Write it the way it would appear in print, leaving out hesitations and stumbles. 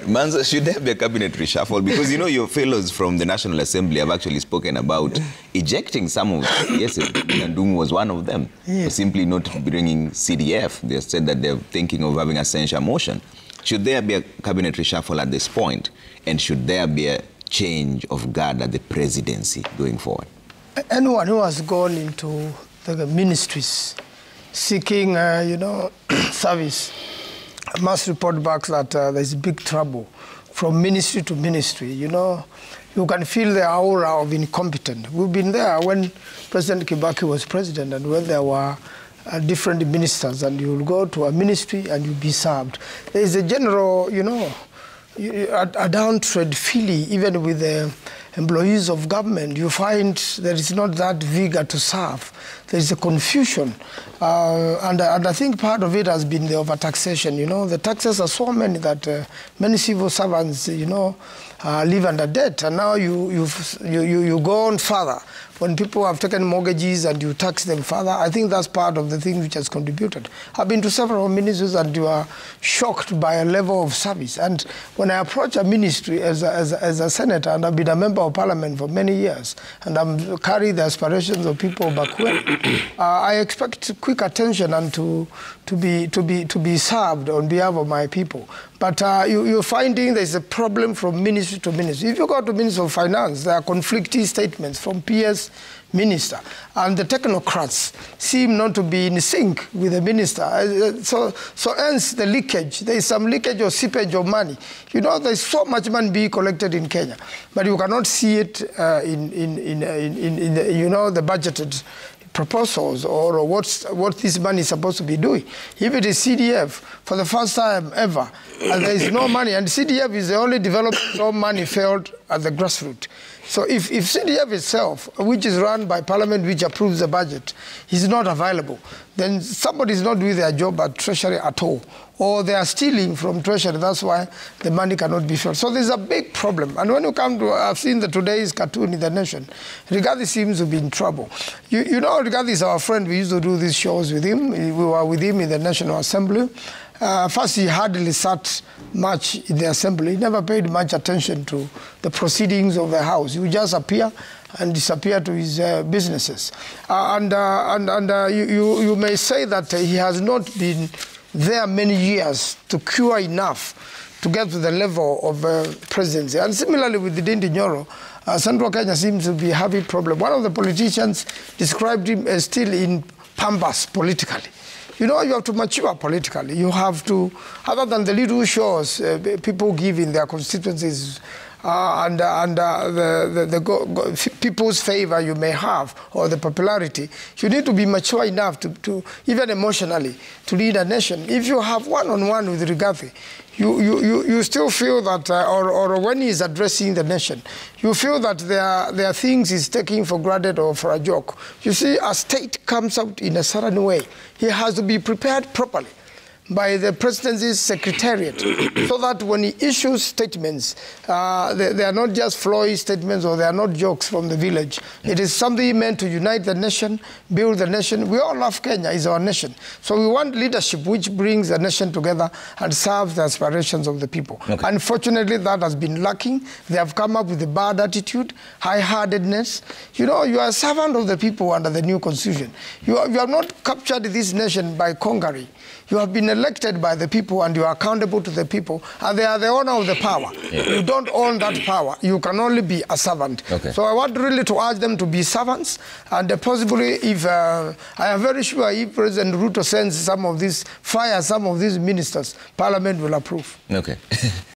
Maanzo, should there be a cabinet reshuffle? Because, you know, your fellows from the National Assembly have actually spoken about ejecting some of them. Yes, Ndungu was one of them. For simply not bringing CDF. They said that they're thinking of having a censure motion. Should there be a cabinet reshuffle at this point? And should there be a change of guard at the presidency going forward? Anyone who has gone into the ministries seeking, you know, service must report back that there's big trouble from ministry to ministry. You know, you can feel the aura of incompetence. We've been there when President Kibaki was president and when there were different ministers, and you'll go to a ministry and you'll be served. There is a general, you know, a downtrodden feeling, even with the employees of government. You find there is not that vigor to serve. There is a confusion. And I think part of it has been the overtaxation. You know, the taxes are so many that many civil servants, you know, live under debt. And now you go on further. When people have taken mortgages and you tax them further, I think that's part of the thing which has contributed. I've been to several ministries and you are shocked by a level of service. And when I approach a ministry as a senator, and I've been a member of parliament for many years, and I'm carry the aspirations of people back home, I expect quick attention and to be served on behalf of my people. But you're finding there's a problem from ministry to ministry. If you go to Ministry of Finance, there are conflicting statements from PS minister, and the technocrats seem not to be in sync with the minister. So hence the leakage. There is some leakage or seepage of money. You know, there's so much money being collected in Kenya, but you cannot see it in the, you know, the budgeted proposals or what this money is supposed to be doing. If it is CDF, for the first time ever, and there is no money, and CDF is the only development so money failed at the grassroots. So if CDF itself, which is run by Parliament, which approves the budget, is not available, then somebody is not doing their job at Treasury at all. Or they are stealing from Treasury, that's why the money cannot be filled. So there's a big problem. And when you come to, I've seen today's cartoon in The Nation, Rigathi seems to be in trouble. You know, Rigathi is our friend. We used to do these shows with him. We were with him in the National Assembly. First, he hardly sat much in the Assembly. He never paid much attention to the proceedings of the House. He would just appear and disappear to his businesses. You may say that he has not been there many years to cure enough to get to the level of presidency. And similarly with Ndindi Nyoro, Central Kenya seems to be having a problem. One of the politicians described him as still in pampas politically. You know, you have to mature politically. You have to, other than the little shows people give in their constituencies the people's favor you may have, or the popularity, you need to be mature enough to even emotionally, to lead a nation. If you have one-on-one with Rigathi, you still feel that, or when he's addressing the nation, you feel that there are things he's taking for granted or for a joke. You see, a state comes out in a certain way. He has to be prepared properly by the presidency's secretariat, so that when he issues statements, they are not just flowy statements or they are not jokes from the village. It is something meant to unite the nation, build the nation. We all love Kenya, it's our nation. So we want leadership which brings the nation together and serves the aspirations of the people. Okay. Unfortunately, that has been lacking. They have come up with a bad attitude, high-heartedness. You know, you are a servant of the people under the new constitution. You have not captured this nation by conquering. You have been elected by the people and you are accountable to the people, and they are the owner of the power. Yeah. You don't own that power. You can only be a servant. Okay. So I want really to urge them to be servants, and possibly if, I am very sure if President Ruto sends some of these, fires some of these ministers, Parliament will approve. Okay.